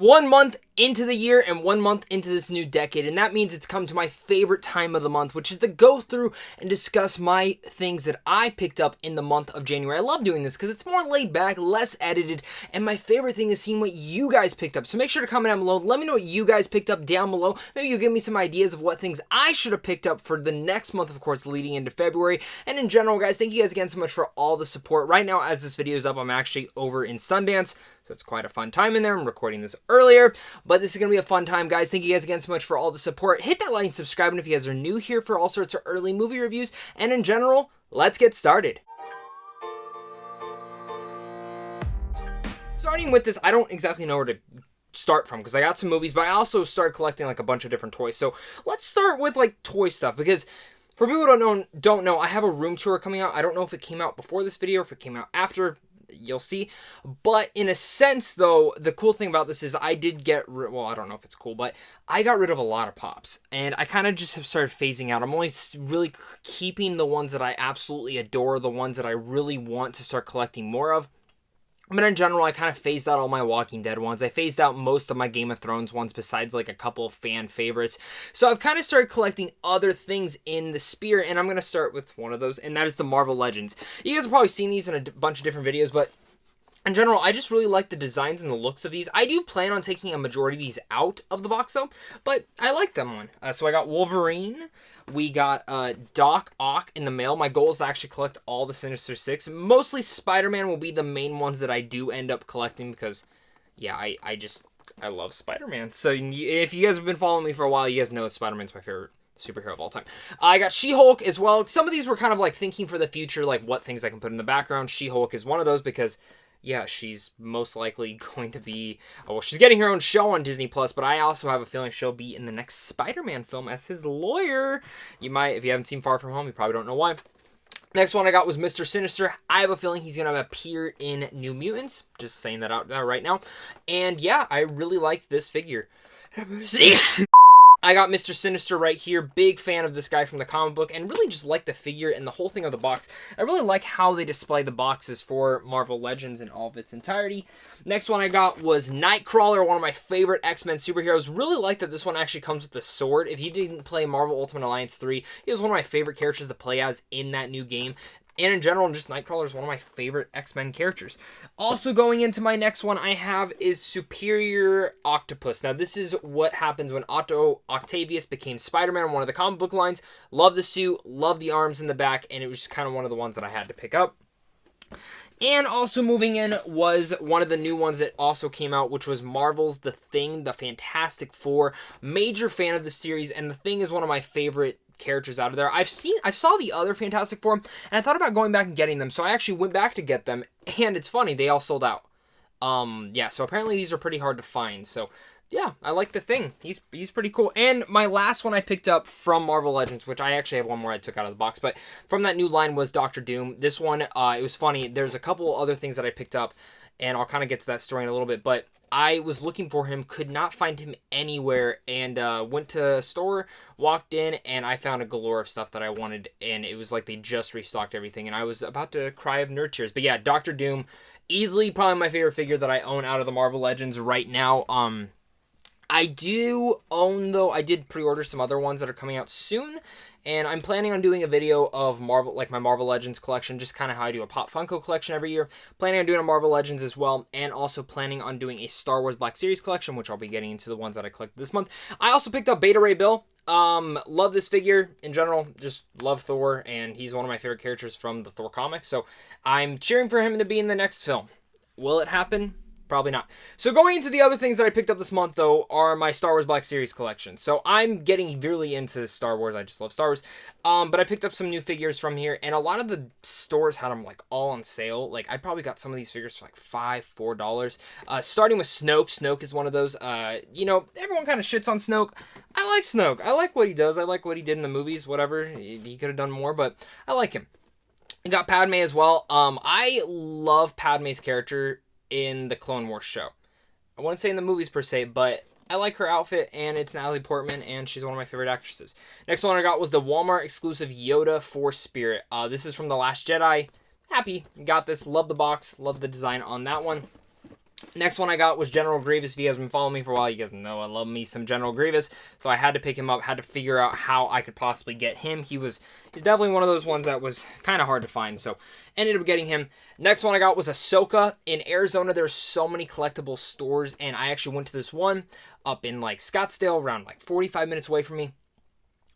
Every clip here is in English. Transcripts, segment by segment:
1 month into the year and 1 month into this new decade, and that means it's come to my favorite time of the month, which is to go through and discuss my things that I picked up in the month of January. I love doing this because it's more laid back, less edited, and my favorite thing is seeing what you guys picked up. So make sure to comment down below. Let me know what you guys picked up down below. Maybe you give me some ideas of what things I should have picked up for the next month, of course, leading into February. And in general, guys, thank you guys again so much for all the support. Right now, as this video is up, I'm actually over in Sundance, so it's quite a fun time in there. I'm recording this earlier, but this is going to be a fun time, guys. Thank you guys again so much for all the support. Hit that like and subscribe, and if you guys are new here for all sorts of early movie reviews, and in general, let's get started. Starting with this, I don't exactly know where to start from because I got some movies, but I also started collecting like a bunch of different toys. So let's start with like toy stuff, because for people who don't know, I have a room tour coming out. I don't know if it came out before this video or if it came out after. You'll see. But in a sense, though, the cool thing about this is I did get well, I don't know if it's cool, but I got rid of a lot of pops, and I kind of just have started phasing out. I'm only really keeping the ones that I absolutely adore, the ones that I really want to start collecting more of. But in general, I kind of phased out all my Walking Dead ones. I phased out most of my Game of Thrones ones besides like a couple of fan favorites. So I've kind of started collecting other things in the spirit, and I'm going to start with one of those, and that is the Marvel Legends. You guys have probably seen these in a bunch of different videos, but in general, I just really like the designs and the looks of these. I do plan on taking a majority of these out of the box, though, but I like them one. So I got Wolverine. We got Doc Ock in the mail. My goal is to actually collect all the Sinister Six. Mostly Spider-Man will be the main ones that I do end up collecting because, yeah, I love Spider-Man. So if you guys have been following me for a while, you guys know Spider-Man's my favorite superhero of all time. I got She-Hulk as well. Some of these were kind of like thinking for the future, like what things I can put in the background. She-Hulk is one of those because, yeah, she's most likely going to be, well, she's getting her own show on Disney+, but I also have a feeling she'll be in the next Spider-Man film as his lawyer. You might, if you haven't seen Far From Home, you probably don't know why. Next one I got was Mr. Sinister. I have a feeling he's going to appear in New Mutants. Just saying that out there right now. And yeah, I really like this figure. I got Mr. Sinister right here. Big fan of this guy from the comic book, and really just like the figure and the whole thing of the box. I really like how they display the boxes for Marvel Legends in all of its entirety. Next one I got was Nightcrawler, one of my favorite X-Men superheroes. Really like that this one actually comes with the sword. If you didn't play Marvel Ultimate Alliance 3, he was one of my favorite characters to play as in that new game. And in general, just Nightcrawler is one of my favorite X-Men characters. Also going into my next one I have is Superior Octopus. Now this is what happens when Otto Octavius became Spider-Man in one of the comic book lines. Love the suit, love the arms in the back, and it was just kind of one of the ones that I had to pick up. And also moving in was one of the new ones that also came out, which was Marvel's The Thing, the Fantastic Four. Major fan of the series, and The Thing is one of my favorite characters out of there. I saw the other Fantastic Four, and I thought about going back and getting them, so I actually went back to get them, and it's funny, they all sold out. Yeah, so apparently these are pretty hard to find, so yeah, I like The Thing. He's pretty cool. And my last one I picked up from Marvel Legends, which I actually have one more I took out of the box, but from that new line was Doctor Doom. This one, it was funny, there's a couple other things that I picked up, and I'll kind of get to that story in a little bit, but I was looking for him, could not find him anywhere, and went to a store, walked in, and I found a galore of stuff that I wanted, and it was like they just restocked everything, and I was about to cry of nerd tears. But yeah, Doctor Doom, easily probably my favorite figure that I own out of the Marvel Legends right now. I do own, though, I did pre-order some other ones that are coming out soon, and I'm planning on doing a video of Marvel, like my Marvel Legends collection, just kind of how I do a Pop Funko collection every year. Planning on doing a Marvel Legends as well, and also planning on doing a Star Wars Black Series collection, which I'll be getting into the ones that I collected this month. I also picked up Beta Ray Bill. Love this figure in general, just love Thor, and he's one of my favorite characters from the Thor comics, so I'm cheering for him to be in the next film. Will it happen? Probably not. So going into the other things that I picked up this month, though, are my Star Wars Black Series collection. So I'm getting really into Star Wars. I just love Star Wars. But I picked up some new figures from here, and a lot of the stores had them, like, all on sale. Like, I probably got some of these figures for, like, $4. Starting with Snoke. Snoke is one of those, you know, everyone kind of shits on Snoke. I like Snoke. I like what he does. I like what he did in the movies, whatever. He could have done more, but I like him. I got Padme as well. I love Padme's character in the Clone Wars show. I wouldn't say in the movies per se, but I like her outfit, and it's Natalie Portman, and she's one of my favorite actresses. Next one I got was the Walmart exclusive Yoda Force Spirit. This is from The Last Jedi. Happy, got this, love the box, love the design on that one. Next one I got was General Grievous. If you guys have been following me for a while, you guys know I love me some General Grievous. So I had to pick him up, had to figure out how I could possibly get him. He's definitely one of those ones that was kind of hard to find, so ended up getting him. Next one I got was Ahsoka. In Arizona, there's so many collectible stores, and I actually went to this one up in like Scottsdale, around like 45 minutes away from me.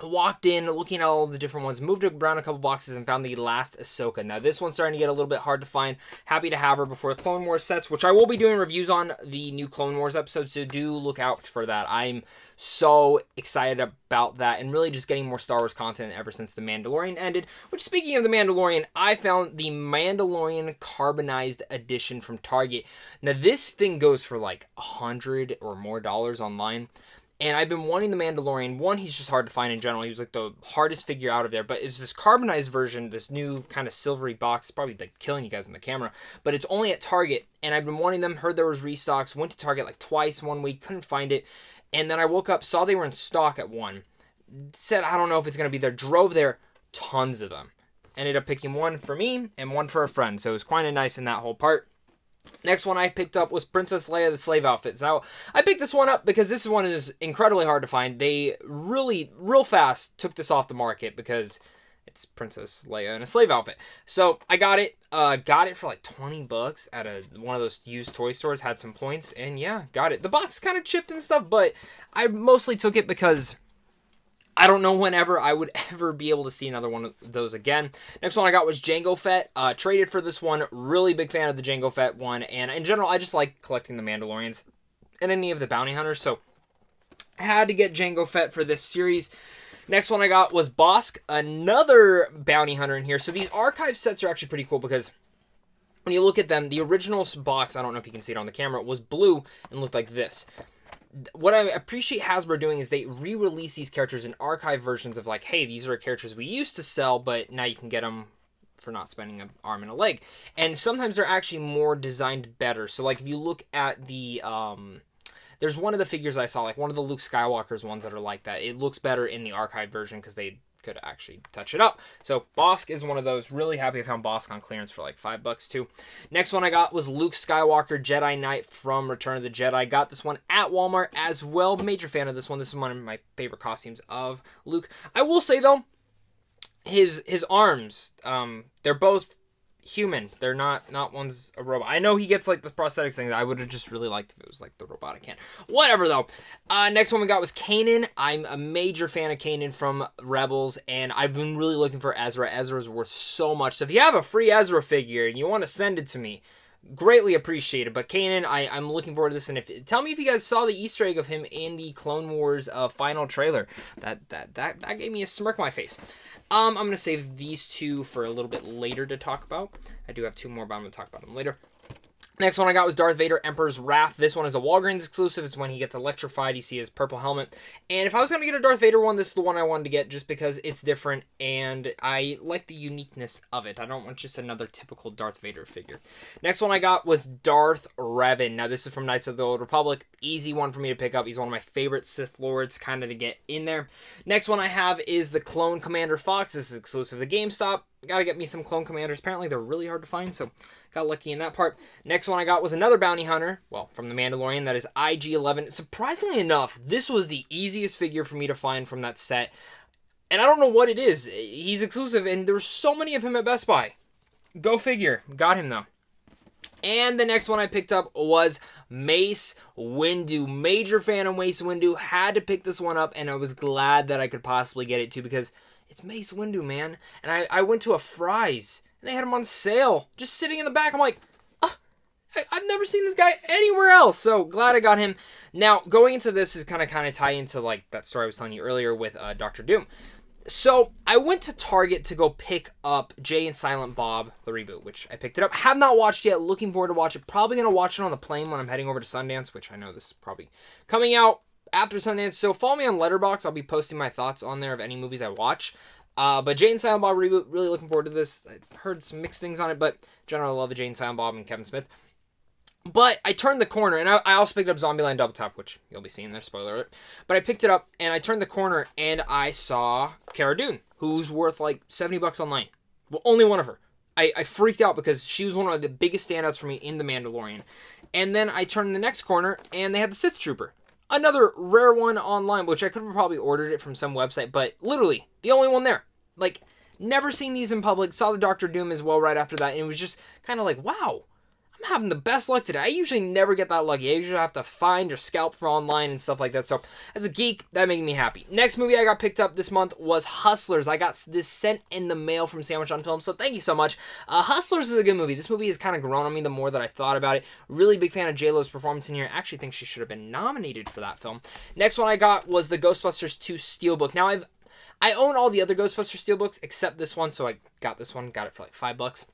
I walked in, looking at all the different ones, moved around a couple boxes, and found the last Ahsoka. Now, this one's starting to get a little bit hard to find. Happy to have her before the Clone Wars sets, which I will be doing reviews on the new Clone Wars episodes, so do look out for that. I'm so excited about that, and really just getting more Star Wars content ever since The Mandalorian ended. Which, speaking of The Mandalorian, I found the Mandalorian Carbonized Edition from Target. Now, this thing goes for like $100 or more online. And I've been wanting the Mandalorian. One, he's just hard to find in general. He was like the hardest figure out of there. But it's this carbonized version, this new kind of silvery box. Probably like killing you guys in the camera. But it's only at Target. And I've been wanting them. Heard there was restocks. Went to Target like twice one week. Couldn't find it. And then I woke up, saw they were in stock at one. Said, I don't know if it's going to be there. Drove there. Tons of them. Ended up picking one for me and one for a friend. So it was kind of nice in that whole part. Next one I picked up was Princess Leia, the slave outfit. Now, I picked this one up because this one is incredibly hard to find. They really, real fast took this off the market because it's Princess Leia in a slave outfit. So I got it. Got it for like $20 at one of those used toy stores. Had some points, and yeah, got it. The box is kind of chipped and stuff, but I mostly took it because I don't know whenever I would ever be able to see another one of those again. Next one I got was Jango Fett. Traded for this one. Really big fan of the Jango Fett one. And in general, I just like collecting the Mandalorians and any of the bounty hunters. So I had to get Jango Fett for this series. Next one I got was Bosk. Another bounty hunter in here. So these archive sets are actually pretty cool because when you look at them, the original box, I don't know if you can see it on the camera, was blue and looked like this. What I appreciate Hasbro doing is they re-release these characters in archive versions of like, hey, these are characters we used to sell, but now you can get them for not spending an arm and a leg. And sometimes they're actually more designed better. So like if you look at the, there's one of the figures I saw, like one of the Luke Skywalker's ones that are like that. It looks better in the archive version because they could actually touch it up. So Bosk is one of those. Really happy I found Bosk on clearance for like $5 too. Next one I got was Luke Skywalker Jedi Knight from Return of the Jedi. Got this one at Walmart as well. Major fan of this one. This is one of my favorite costumes of Luke. I will say though, his arms, they're both human. They're not one's a robot. I know he gets like the prosthetics thing. I would have just really liked if it was like the robotic hand. Whatever though. Next one we got was Kanan. I'm a major fan of Kanan from Rebels, and I've been really looking for Ezra. Ezra's worth so much. So if you have a free Ezra figure and you want to send it to me, greatly appreciated. But Kanan, I'm looking forward to this. And tell me if you guys saw the Easter egg of him in the Clone Wars final trailer. That gave me a smirk on my face. I'm going to save these two for a little bit later to talk about. I do have two more, but I'm going to talk about them later. Next one I got was Darth Vader, Emperor's Wrath. This one is a Walgreens exclusive. It's when he gets electrified. You see his purple helmet. And if I was going to get a Darth Vader one, this is the one I wanted to get just because it's different and I like the uniqueness of it. I don't want just another typical Darth Vader figure. Next one I got was Darth Revan. Now this is from Knights of the Old Republic. Easy one for me to pick up. He's one of my favorite Sith Lords kind of to get in there. Next one I have is the Clone Commander Fox. This is exclusive to GameStop. Gotta get me some Clone Commanders. Apparently they're really hard to find, so got lucky in that part. Next one I got was another bounty hunter. Well, from The Mandalorian. That is IG-11. Surprisingly enough, this was the easiest figure for me to find from that set. And I don't know what it is. He's exclusive, and there's so many of him at Best Buy. Go figure. Got him, though. And the next one I picked up was Mace Windu. Major fan of Mace Windu. Had to pick this one up, and I was glad that I could possibly get it, too, because it's Mace Windu, man. And I went to a Fry's, and they had him on sale, just sitting in the back. I'm like, I've never seen this guy anywhere else. So glad I got him. Now, going into this is kind of tie into like that story I was telling you earlier with Dr. Doom. So I went to Target to go pick up Jay and Silent Bob, the reboot, which I picked it up. Have not watched yet. Looking forward to watch it. Probably going to watch it on the plane when I'm heading over to Sundance, which I know this is probably coming out after Sundance. So follow me on Letterboxd. I'll be posting my thoughts on there of any movies I watch. But Jay and Silent Bob reboot, really looking forward to this. I heard some mixed things on it, but generally I love the Jay and Silent Bob and Kevin Smith. But I turned the corner, and I also picked up Zombieland Double Tap, which you'll be seeing there, spoiler alert. But I picked it up, and I turned the corner, and I saw Cara Dune, who's worth like $70 online. Well, only one of her. I freaked out because she was one of the biggest standouts for me in The Mandalorian. And then I turned the next corner, and they had the Sith Trooper. Another rare one online, which I could have probably ordered it from some website, but literally, the only one there. Like, never seen these in public. Saw the Doctor Doom as well right after that, and it was just kind of like, wow, I'm having the best luck today. I usually never get that lucky. I usually have to find or scalp for online and stuff like that. So, as a geek, that made me happy. Next movie I got picked up this month was Hustlers. I got this sent in the mail from Sandwich on Film, so thank you so much. Hustlers is a good movie. This movie has kind of grown on me the more that I thought about it. Really big fan of J-Lo's performance in here. I actually think she should have been nominated for that film. Next one I got was the Ghostbusters 2 Steelbook. Now, I own all the other Ghostbusters Steelbooks except this one, so I got this one. Got it for like $5.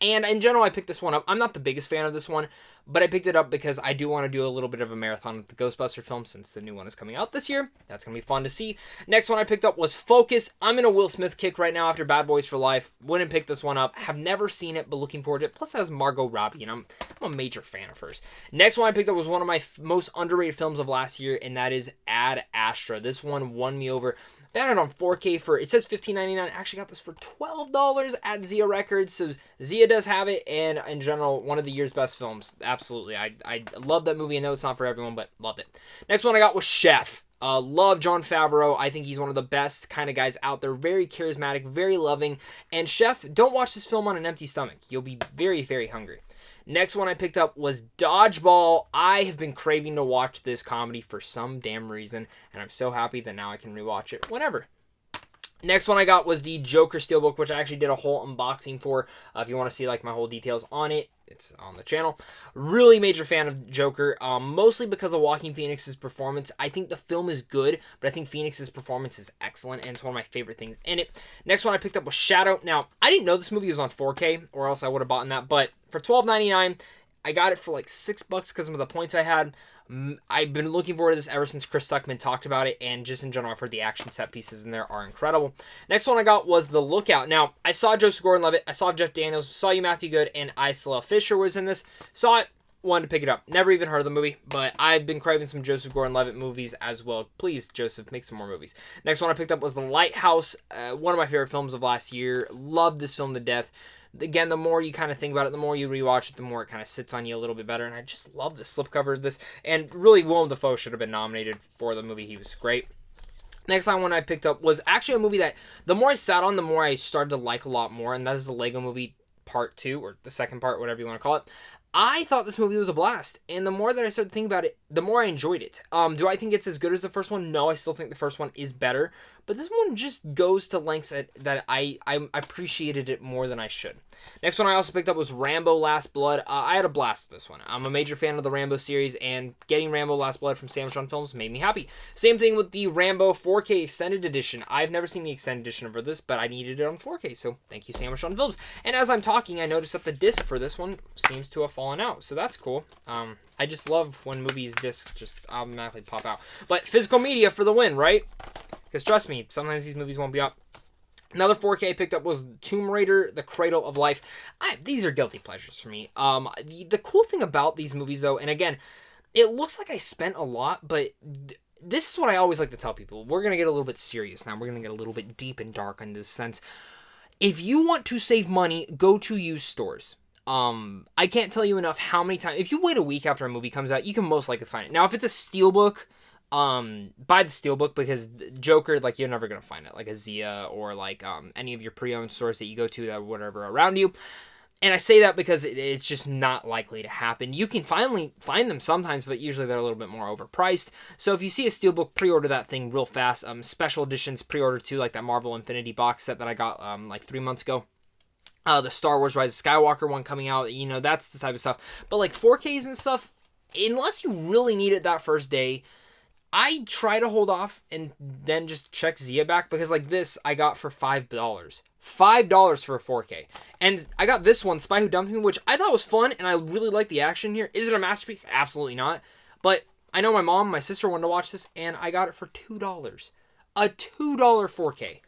And in general, I picked this one up. I'm not the biggest fan of this one, but I picked it up because I do want to do a little bit of a marathon with the Ghostbuster film since the new one is coming out this year. That's going to be fun to see. Next one I picked up was Focus. I'm in a Will Smith kick right now after Bad Boys for Life. Wouldn't pick this one up. Have never seen it, but looking forward to it. Plus, it has Margot Robbie, and I'm a major fan of hers. Next one I picked up was one of my most underrated films of last year, and that is Ad Astra. This one won me over. Found it on 4K for, it says $15.99. I actually got this for $12 at Zia Records. So Zia does have it, and in general, one of the year's best films. Absolutely. I love that movie. I know it's not for everyone, but loved it. Next one I got was Chef. Love Jon Favreau. I think he's one of the best kind of guys out there. Very charismatic, very loving. And Chef, don't watch this film on an empty stomach. You'll be very, very hungry. Next one I picked up was Dodgeball. I have been craving to watch this comedy for some damn reason, and I'm so happy that now I can rewatch it whenever. Next one I got was the Joker Steelbook, which I actually did a whole unboxing for. If you want to see like my whole details on it, it's on the channel. Really major fan of Joker, mostly because of Joaquin Phoenix's performance. I think the film is good, but I think Phoenix's performance is excellent, and it's one of my favorite things in it. Next one I picked up was Shadow. Now, I didn't know this movie was on 4K, or else I would have bought that, but for $12.99, I got it for like $6 because of the points I had. I've been looking forward to this ever since Chris Stuckman talked about it, and just in general, I've heard the action set pieces in there are incredible. Next one I got was The Lookout. Now, I saw Joseph Gordon-Levitt, I saw Jeff Daniels, saw you Matthew Good, and Isla Fisher was in this. Saw it, wanted to pick it up. Never even heard of the movie, but I've been craving some Joseph Gordon-Levitt movies as well. Please, Joseph, make some more movies. Next one I picked up was The Lighthouse, one of my favorite films of last year. Loved this film to death. Again, the more you kind of think about it, the more you rewatch it, the more it kind of sits on you a little bit better. And I just love the slipcover of this. And really, Willem Dafoe should have been nominated for the movie. He was great. Next one I picked up was actually a movie that the more I sat on, the more I started to like a lot more. And that is the Lego Movie Part 2, or the second part, whatever you want to call it. I thought this movie was a blast, and the more that I started thinking about it, the more I enjoyed it. Do I think it's as good as the first one? No, I still think the first one is better, but this one just goes to lengths that I appreciated it more than I should. Next one I also picked up was Rambo Last Blood. I had a blast with this one. I'm a major fan of the Rambo series, and getting Rambo Last Blood from Sandwich on Films made me happy. Same thing with the Rambo 4K Extended Edition. I've never seen the Extended Edition for this, but I needed it on 4K, so thank you, Sandwich on Films. And as I'm talking, I noticed that the disc for this one seems to have fallen out, so that's cool. I just love when movies discs just automatically pop out. But physical media for the win, right? Because trust me, sometimes these movies won't be up. Another 4K I picked up was Tomb Raider, The Cradle of Life. These are guilty pleasures for me. The cool thing about these movies, though, and again, it looks like I spent a lot, but this is what I always like to tell people. We're going to get a little bit serious now. We're going to get a little bit deep and dark in this sense. If you want to save money, go to used stores. I can't tell you enough how many times, if you wait a week after a movie comes out, you can most likely find it. Now, if it's a steelbook, buy the steelbook, because Joker, like, you're never gonna find it, like a Zia or like any of your pre-owned stores that you go to that whatever around you. And I say that because it's just not likely to happen. You can finally find them sometimes, but usually they're a little bit more overpriced. So if you see a steelbook, pre-order that thing real fast. Special editions, pre-order too, like that Marvel Infinity box set that I got like 3 months ago. The Star Wars Rise of Skywalker one coming out, you know, that's the type of stuff. But like 4Ks and stuff, unless you really need it that first day, I try to hold off and then just check Zia back, because like this I got for $5. $5 for a 4K. And I got this one, Spy Who Dumped Me, which I thought was fun, and I really like the action here. Is it a masterpiece? Absolutely not. But I know my mom, my sister wanted to watch this, and I got it for $2. A $2 4K.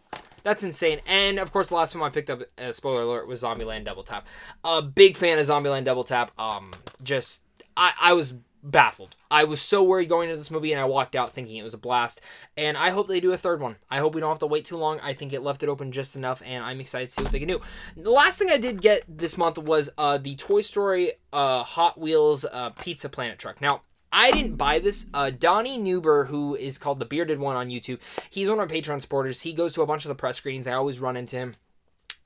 That's insane. And, of course, the last film I picked up, spoiler alert, was Zombieland Double Tap. A big fan of Zombieland Double Tap. I was baffled. I was so worried going into this movie, and I walked out thinking it was a blast. And I hope they do a third one. I hope we don't have to wait too long. I think it left it open just enough, and I'm excited to see what they can do. The last thing I did get this month was the Toy Story Hot Wheels Pizza Planet truck. Now, I didn't buy this. Donnie Newber, who is called the Bearded One on YouTube, he's one of my Patreon supporters. He goes to a bunch of the press screenings. I always run into him.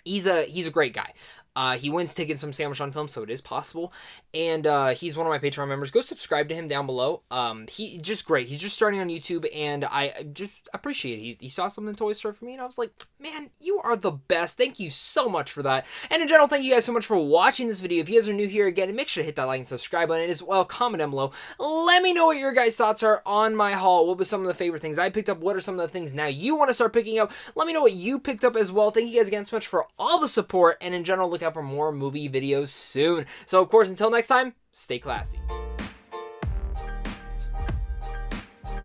He's a great guy. He wins tickets from Sandwich on Film, so it is possible. And he's one of my Patreon members. Go subscribe to him down below. He just great. He's just starting on YouTube, and I just appreciate it. He saw something in Toy Story for me, and I was like, man, you are the best. Thank you so much for that. And in general, thank you guys so much for watching this video. If you guys are new here again, make sure to hit that like and subscribe button as well. Comment down below. Let me know what your guys' thoughts are on my haul. What was some of the favorite things I picked up? What are some of the things now you want to start picking up? Let me know what you picked up as well. Thank you guys again so much for all the support, and in general, look out for more movie videos soon. So, of course, until next time, stay classy.